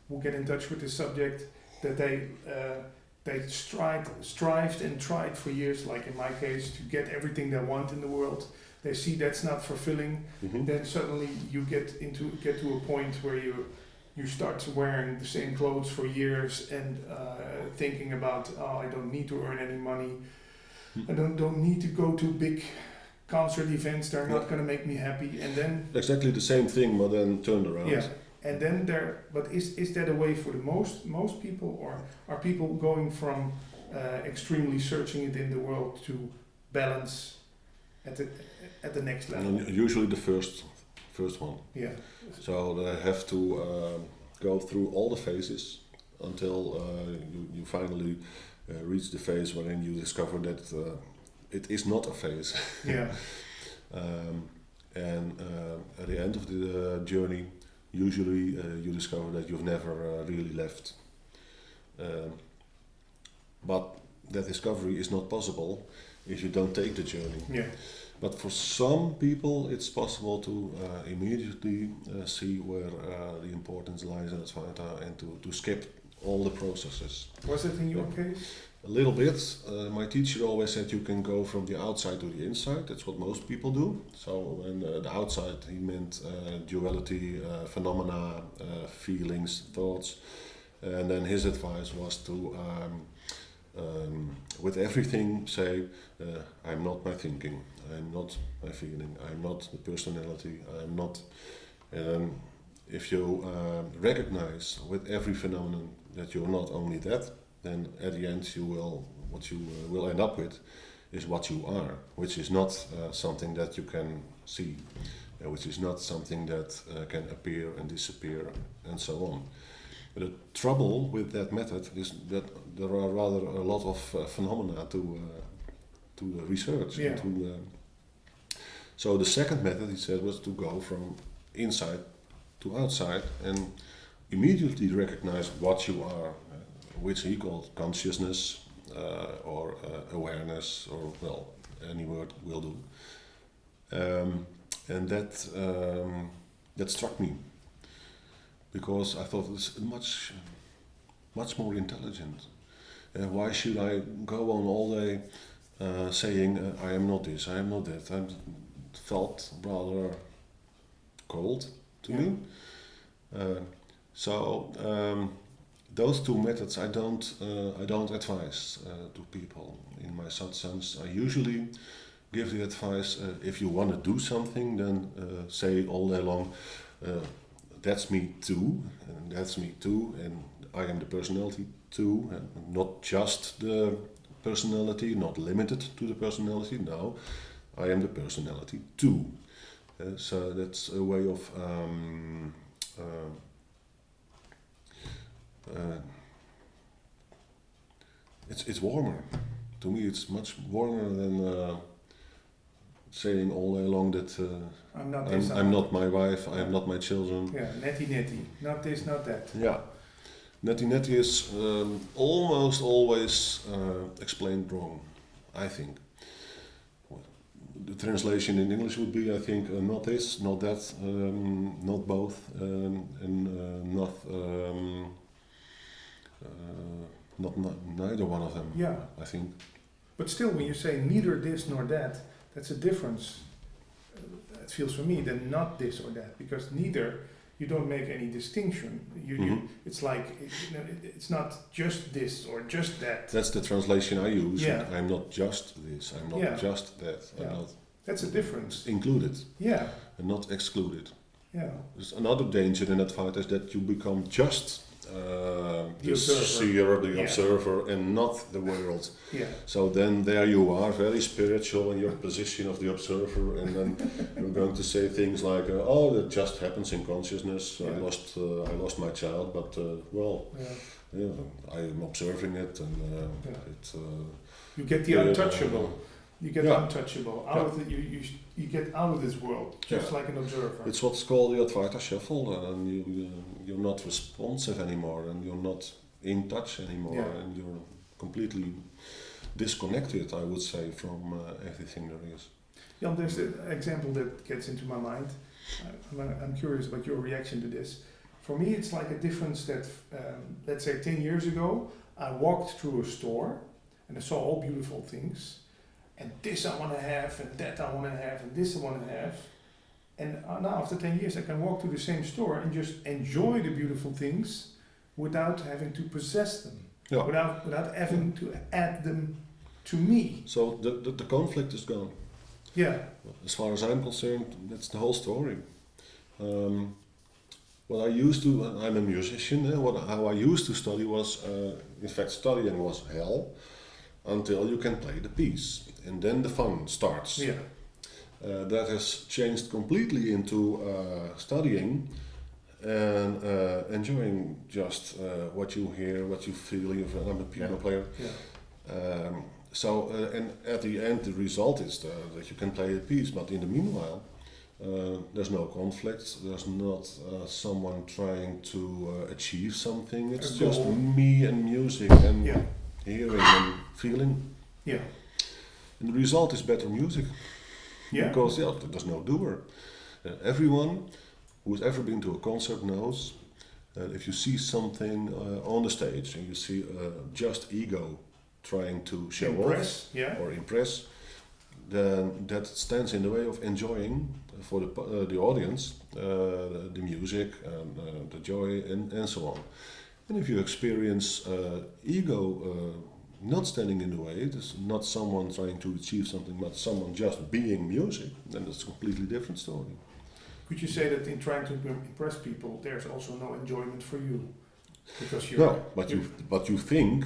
who get in touch with this subject, that they they strived and tried for years, like in my case, to get everything they want in the world. They see that's not fulfilling. Then suddenly you get to a point where you start wearing the same clothes for years and thinking about, oh, I don't need to earn any money. I don't need to go to big concert events. They're not going to make me happy. And then exactly the same thing, but then turned around. Yeah. And then but is that a way for the most people, or are people going from extremely searching it in the world to balance at the next level? And usually the first one. Yeah. So they have to go through all the phases until you finally reach the phase wherein you discover that it is not a phase. Yeah. And at the end of the journey, usually you discover that you've never really left. But that discovery is not possible if you don't take the journey. Yeah. But for some people, it's possible to immediately see where the importance lies in Advaita and to skip all the processes. Was it in your case? A little bit. My teacher always said you can go from the outside to the inside. That's what most people do. So when the outside, he meant duality, phenomena, feelings, thoughts. And then his advice was to, with everything, say, I'm not my thinking, I'm not my feeling, I'm not the personality, I'm not... if you recognize with every phenomenon that you're not only that, then at the end what you will end up with is what you are, which is not something that you can see, which is not something that can appear and disappear and so on. But the trouble with that method is that there are rather a lot of phenomena to research. Yeah. So the second method, he said, was to go from inside to outside and immediately recognize what you are, which he called consciousness or awareness, or well, any word will do. And that struck me, because I thought it was much more intelligent. Why should I go on all day saying I am not this, I am not that? I felt rather cold to me. Those two methods I don't advise to people in my satsangs. I usually give the advice, if you want to do something, then say all day long, that's me too, and that's me too, and I am the personality too, and not just the personality, not limited to the personality, no, I am the personality too. So that's a way of it's warmer. To me, it's much warmer than saying all day long that I'm not my wife, I'm not my children. Yeah, netty, not this, not that. Yeah, netty is almost always explained wrong, I think. The translation in English would be, I think, not this, not that, not both, and not neither one of them. Yeah, I think. But still, when you say neither this nor that, that's a difference. It feels for me than not this or that, because neither, you don't make any distinction. It's like it's not just this or just that. That's the translation I use. Yeah. I'm not just this. I'm not just that. Yeah. I'm not. That's a difference. Included. Yeah. And not excluded. Yeah. There's another danger in Advaita is that you become just the seer, the observer, and not the world. Yeah. So then there you are, very spiritual in your position of the observer, and then you're going to say things like, "Oh, that just happens in consciousness. Yeah. I lost my child, but I am observing it, and it." You get the untouchable. You get untouchable. Out of the, you get out of this world, just like an observer. It's what's called the Advaita shuffle, and you're not responsive anymore, and you're not in touch anymore, and you're completely disconnected, I would say, from everything there is. Jan, there's an example that gets into my mind. I'm curious about your reaction to this. For me, it's like a difference that, let's say 10 years ago, I walked through a store and I saw all beautiful things, and this I want to have, and that I want to have, and this I want to have. And now after 10 years I can walk to the same store and just enjoy the beautiful things without having to possess them, Yeah. without having to add them to me. So the conflict is gone. Yeah, As far as I'm concerned, that's the whole story. What I used to, I'm a musician, how I used to study was, in fact studying was hell until you can play the piece. And then the fun starts. yeah, That has changed completely into studying and enjoying just what you hear, what you feel. I'm a piano player. yeah, And at the end, the result is that you can play a piece. But in the meanwhile, there's no conflict. There's not someone trying to achieve something. It's A just goal. me and music and yeah, hearing and feeling. yeah, And the result is better music. yeah. Because there's no doer. Everyone who's ever been to a concert knows that if you see something on the stage and you see just ego trying to show Impress, off yeah, or impress, then that stands in the way of enjoying for the audience the music and the joy and so on. And if you experience ego not standing in the way, it's not someone trying to achieve something, but someone just being music, then it's a completely different story. Could you say that in trying to impress people, there's also no enjoyment for you? Because you're... No, but you think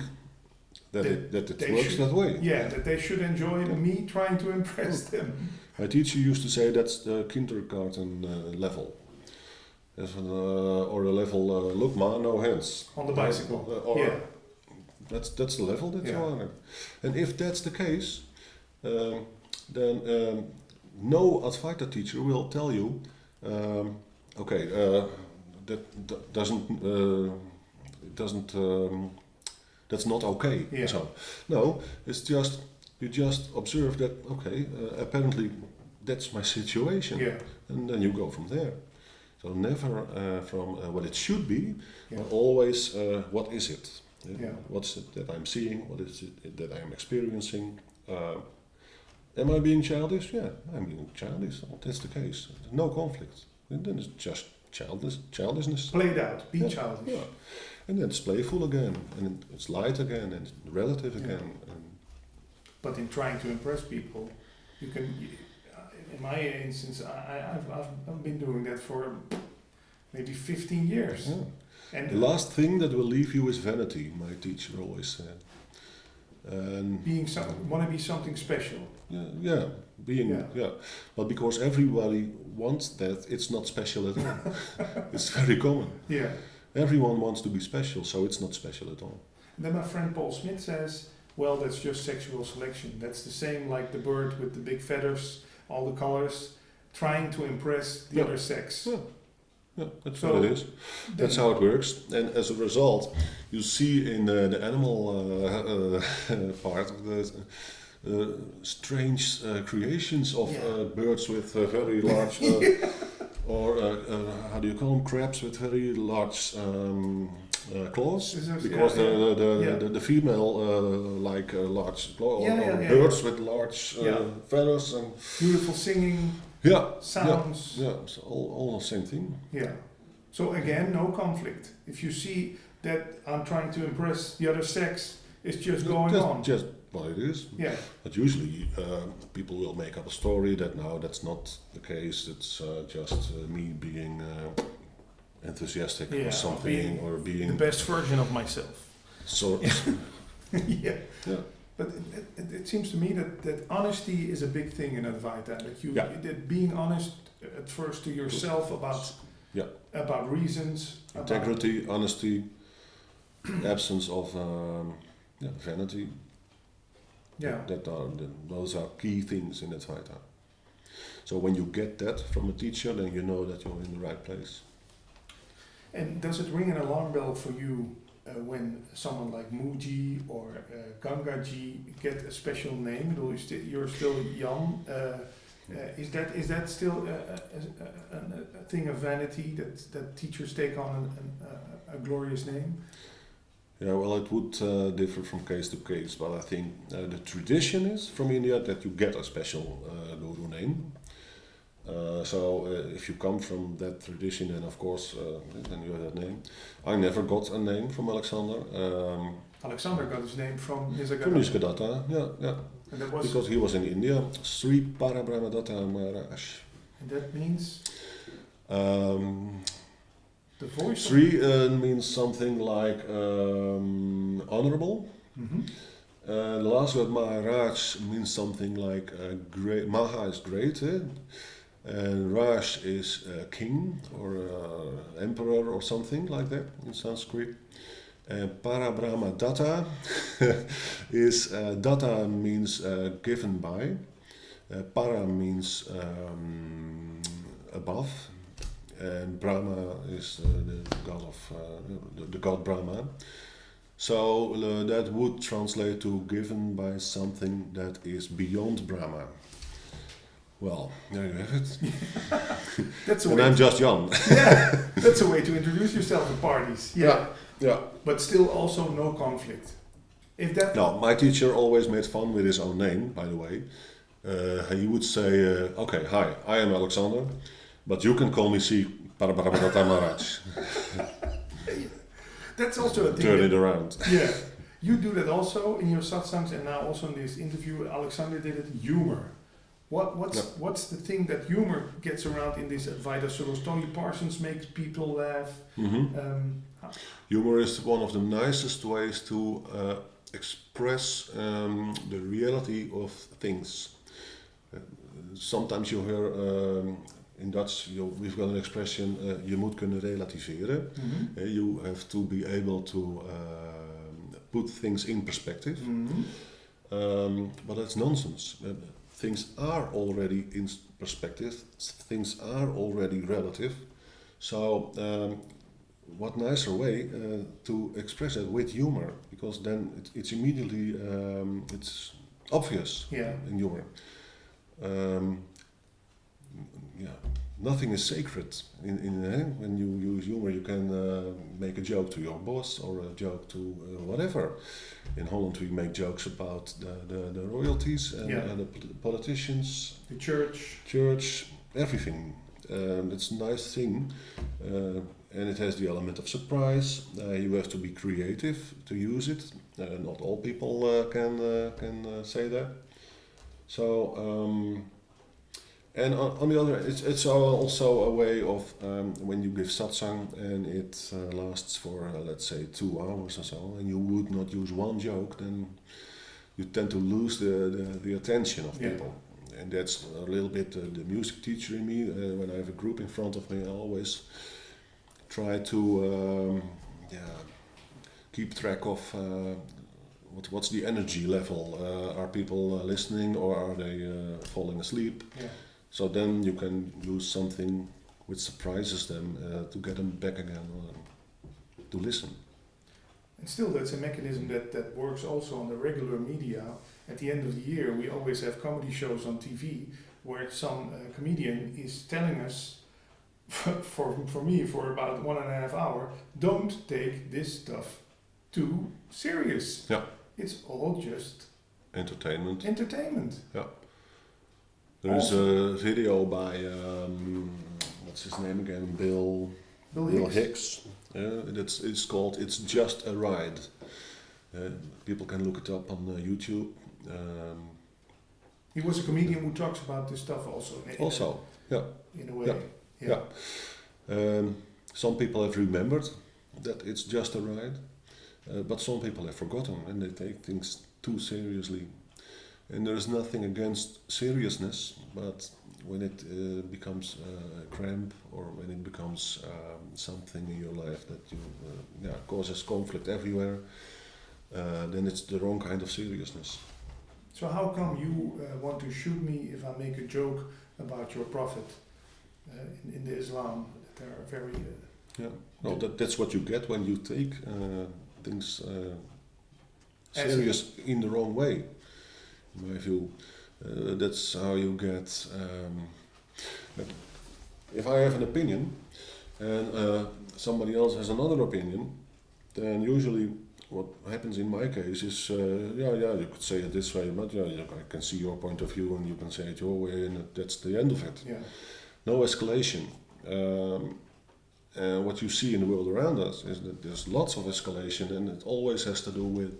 that it works that way. Yeah, that they should enjoy me trying to impress them. My teacher used to say that's the kindergarten level. Or the level, look ma, no hands. On the bicycle, Or yeah. That's the level that you are in. And if that's the case, then no Advaita teacher will tell you, that's not okay. Yeah. So, no, it's just, you just observe that, apparently that's my situation. Yeah, And then you go from there. So never from what it should be, yeah, but always what is it? Yeah. What's it that I'm seeing? What is it that I'm experiencing? Am I being childish? Yeah, I'm being childish. That's the case. No conflict. And then it's just childishness. played out, be Yeah, childish. yeah. And then it's playful again, and it's light again, and it's relative Yeah. again. And But in trying to impress people, you can... In my instance, I've been doing that for maybe 15 years. yeah. And The last thing that will leave you is vanity, my teacher always said. And want to be something special. yeah. But because everybody wants that, it's not special at all. It's very common. Yeah. Everyone wants to be special, so it's not special at all. And then my friend Paul Smith says, well, that's just sexual selection. That's the same like the bird with the big feathers, all the colors, trying to impress the other sex. Yeah. Yeah, that's So what it is. That's how it works. And as a result, you see in the animal part of the strange creations of birds with very large, or how do you call them, crabs with very large claws, because the female like large claws, or birds with large feathers and beautiful singing, sounds. Yeah, so all the same thing. Yeah. So again, no conflict. If you see that I'm trying to impress the other sex, it's just going on. Just what it is. Yeah. But usually people will make up a story that no, that's not the case. It's just me being enthusiastic or something, or being the best version of myself. So yeah. Yeah. But it seems to me that honesty is a big thing in Advaita. That being honest at first to yourself about reasons, integrity, honesty, absence of vanity. Yeah. Those are key things in Advaita. So when you get that from a teacher, then you know that you're in the right place. And does it ring an alarm bell for you when someone like Muji or Gangaji get a special name? You're still Jan. Is that still a thing of vanity that teachers take on a glorious name? Yeah, well, it would differ from case to case, but I think the tradition is from India that you get a special guru name. So if you come from that tradition, then of course, then you have that name. I never got a name from Alexander. Alexander got his name from Nisargadatta. From Nisargadatta, yeah. And that was because he was in India, Sri Parabrahmadatta Maharaj. And that means the voice. Sri means something like honorable. Mm-hmm. The last word Maharaj means something like great. Maha is great, and Raj is king or emperor or something like that in Sanskrit. Parabrahmadatta is datta means given by. Para means above, and Brahma is the god of the god Brahma. So that would translate to given by something that is beyond Brahma. Well, there you have it. That's a and way I'm just Jan. Yeah, that's a way to introduce yourself at parties. Yeah. But still also no conflict. If that No, my teacher always made fun with his own name, by the way. He would say, okay, hi, I am Alexander, but you can call me Sri Parabrahmadatta Maharaj. That's also a thing. Turn it around. Yeah. You do that also in your satsangs, and now also in this interview, Alexander did it, humor. What's the thing that humor gets around in this Advaita circles? Tony Parsons makes people laugh. Mm-hmm. Humor is one of the nicest ways to express the reality of things. Sometimes you hear in Dutch, we've got an expression, je moet kunnen relativeren. Mm-hmm. You have to be able to put things in perspective. Mm-hmm. But that's nonsense. Things are already in perspective, things are already relative. So what nicer way to express it with humor, because then it's immediately it's obvious in humor. Nothing is sacred. When you use humor, you can make a joke to your boss or a joke to whatever. In Holland, we make jokes about the royalties and the politicians, the church, everything. It's a nice thing, and it has the element of surprise. You have to be creative to use it. Not all people can say that. So. And on the other, it's also a way of when you give satsang and it lasts for let's say 2 hours or so, and you would not use one joke, then you tend to lose the attention of people, and that's a little bit the music teacher in me. When I have a group in front of me, I always try to keep track of what's the energy level. Are people listening or are they falling asleep? Yeah. So then you can use something which surprises them to get them back again to listen. And still, that's a mechanism that works also on the regular media. At the end of the year, we always have comedy shows on TV where some comedian is telling us, for me, for about 1.5 hours, don't take this stuff too serious. Yeah. It's all just entertainment. Yeah. There is a video by what's his name again? Bill Hicks. It's called "It's Just a Ride." People can look it up on YouTube. He was a comedian who talks about this stuff also. In a way. Yeah. Some people have remembered that it's just a ride, but some people have forgotten and they take things too seriously. And there is nothing against seriousness, but when it becomes a cramp or when it becomes something in your life that you causes conflict everywhere, then it's the wrong kind of seriousness. So how come you want to shoot me if I make a joke about your prophet in the Islam? That are very that's what you get when you take things serious in the wrong way. In my view, that's how you get. If I have an opinion and somebody else has another opinion, then usually what happens in my case is, you could say it this way, but I can see your point of view and you can say it your way, and that's the end of it. Yeah. No escalation. And what you see in the world around us is that there's lots of escalation, and it always has to do with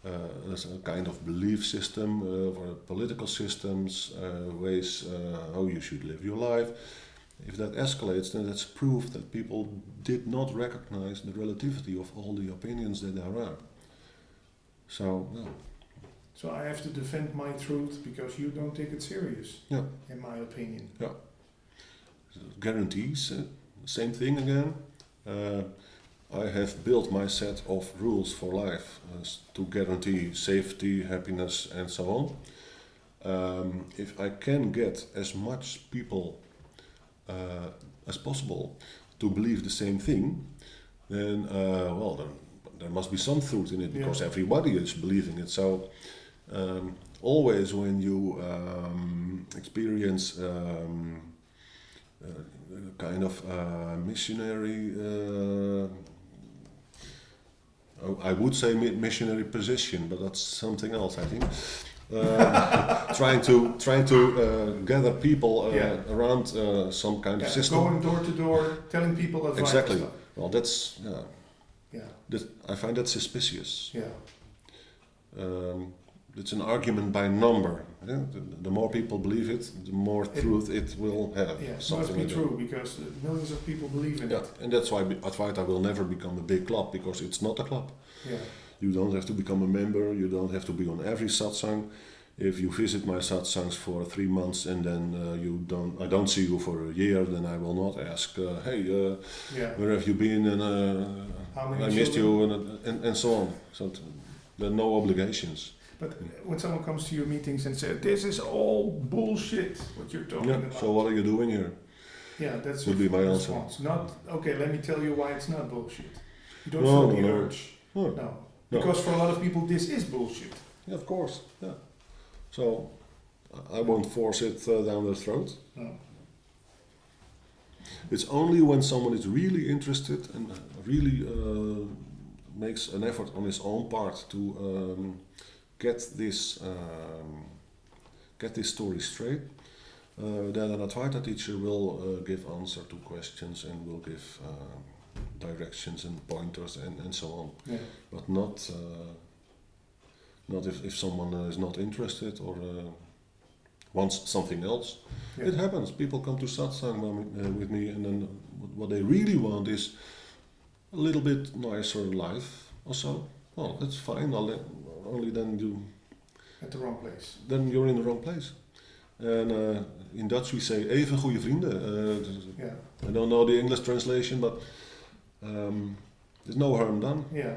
a kind of belief system, or political systems, ways how you should live your life. If that escalates, then that's proof that people did not recognize the relativity of all the opinions that there are. So, no. So I have to defend my truth because you don't take it serious, Yeah. in my opinion. Yeah. Guarantees, same thing again. I have built my set of rules for life to guarantee safety, happiness, and so on. If I can get as much people as possible to believe the same thing, then there must be some truth in it, because everybody is believing it. So always when you experience kind of missionary, I would say missionary position, but that's something else, I think. Trying to gather people around some kind of system. Going door to door, telling people Advaita Exactly. stuff. Well, that's I find that suspicious. Yeah. It's an argument by number. Yeah? The more people believe it, the more truth it will have. Yeah, it something must be like true, because millions of people believe in it. And that's why Advaita will never become a big club, because it's not a club. Yeah. You don't have to become a member, you don't have to be on every satsang. If you visit my satsangs for 3 months and then I don't see you for a year, then I will not ask, where have you been, and I missed you, and so on. So there are no obligations. But when someone comes to your meetings and says, this is all bullshit, what you're talking about. So what are you doing here? Yeah, that's would be my response. Not, okay, let me tell you why it's not bullshit. You don't No, feel the no. urge. No. No. Because for a lot of people this is bullshit. Yeah, of course. Yeah. So I won't force it down their throat. No. It's only when someone is really interested and really makes an effort on his own part to get this story straight, that an Advaita teacher will give answer to questions and will give directions and pointers and so on. Yeah. But not if someone is not interested or wants something else. Yeah. It happens. People come to satsang with me, and then what they really want is a little bit nicer life or so. Well, that's fine. Only then you at the wrong place. Then you're in the wrong place. And in Dutch we say even goede vrienden. I don't know the English translation, but there's no harm done. Yeah.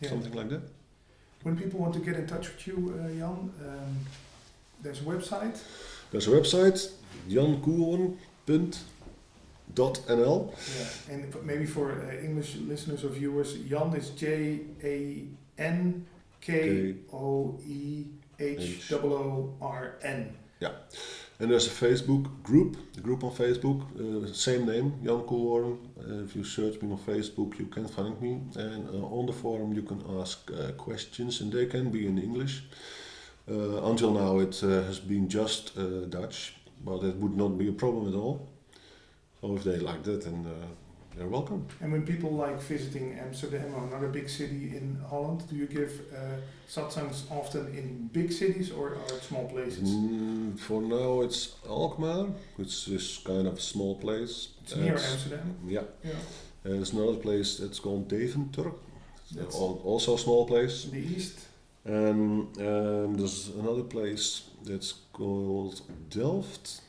Something like that. When people want to get in touch with you, Jan, there's a website. There's a website, jankoehoorn.nl. Yeah, and maybe for English listeners or viewers, Jan is JanKoehoorn. Yeah, and there's a Facebook group, a group on Facebook, same name, Jan Koehoorn. If you search me on Facebook, you can find me. And on the forum, you can ask questions, and they can be in English. Until now, it has been just Dutch, but it would not be a problem at all. So if they like that, then they're welcome. And when people like visiting Amsterdam or another big city in Holland, do you give satsangs often in big cities or small places? For now, it's Alkmaar, which is kind of a small place. It's near Amsterdam. Yeah. There's another place that's called Deventer. That's also a small place. In the east. And there's another place that's called Delft.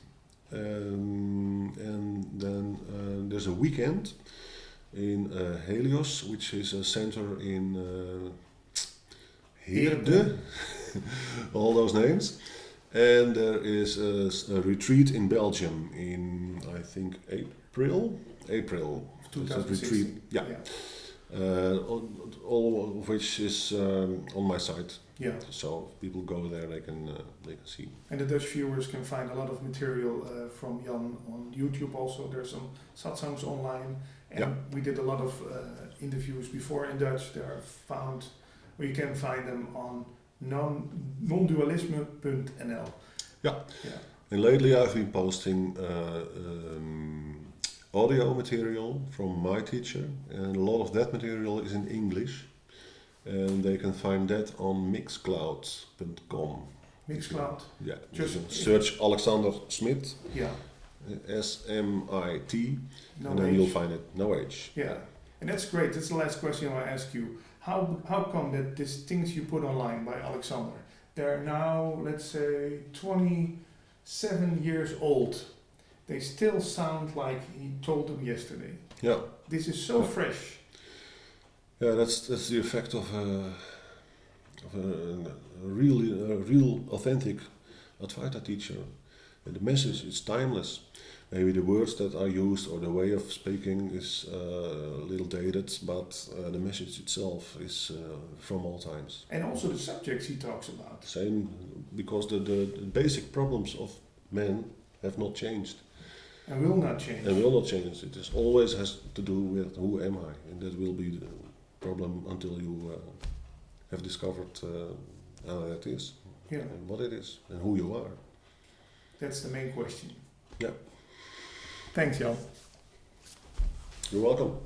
And then there's a weekend in Helios, which is a center in Heerde, all those names. And there is a retreat in Belgium in, I think, April 2016. Yeah. All of which is on my site. Yeah. So if people go there, they can see. And the Dutch viewers can find a lot of material from Jan on YouTube also. There's some satsangs online, And we did a lot of interviews before in Dutch. They are found, or you can find them on nondualisme.nl. Yeah. And lately I've been posting audio material from my teacher, and a lot of that material is in English. And they can find that on mixcloud.com. Mixcloud? Yeah. Just search Alexander Smit. Yeah. SMIT. No and then age. you'll find it. No age. Yeah. And that's great. That's the last question I want to ask you. How come that these things you put online by Alexander, they're now, let's say, 27 years old. They still sound like he told them yesterday. Yeah. This is so fresh. Yeah, that's the effect of a real authentic Advaita teacher. And the message is timeless. Maybe the words that are used or the way of speaking is a little dated, but the message itself is from all times. And also the subjects he talks about. Same, because the basic problems of men have not changed. And will not change. And will not change. It is always has to do with who am I, and that will be the problem until you have discovered how that is, and what it is, and who you are. That's the main question. Yeah. Thanks, Jan. You're welcome.